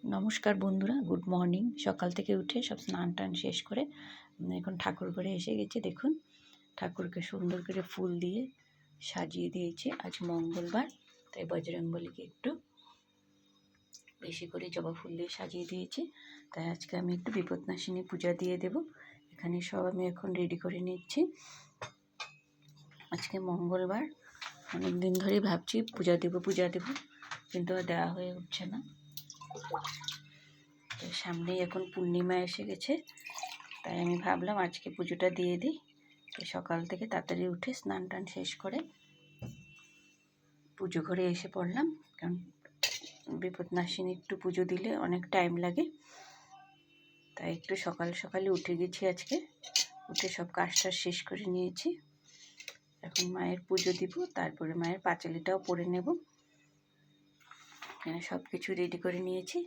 নমস্কার বন্ধুরা, good morning. সকাল থেকে উঠে সব স্নান টান শেষ করে এখন ঠাকুর ঘরে এসে গেছি। দেখুন, ঠাকুরকে সুন্দর করে ফুল দিয়ে সাজিয়ে দিয়েছি। আজ মঙ্গলবার, তাই বজরংবলীকে একটু বেশি করে জবা ফুল দিয়ে সাজিয়ে দিয়েছি। তাই আজকে আমি একটু বিপদনাশিনী পূজা দিয়ে দেব। এখানে সব আমি এখন রেডি করে নিচ্ছি। আজকে মঙ্গলবার, অনেক দিন ধরেই ভাবছি পূজা দেব, কিন্তু আর দেওয়া হয়ে উঠছে না। তো সামনেই এখন পূর্ণিমা এসে গেছে, তাই আমি ভাবলাম আজকে পুজোটা দিয়ে দিই। সকাল থেকে তাড়াতাড়ি উঠে স্নান টান শেষ করে পুজো ঘরে এসে পড়লাম, কারণ বিপদনাশিনী একটু পুজো দিলে অনেক টাইম লাগে। তাই একটু সকাল সকালে উঠে গেছি আজকে, উঠে সব কাজটা শেষ করে নিয়েছি। এখন মায়ের পুজো দিব, তারপরে মায়ের পাঁচালিটাও পরে নেব। এখানে সব কিছু রেডি করে নিয়েছি।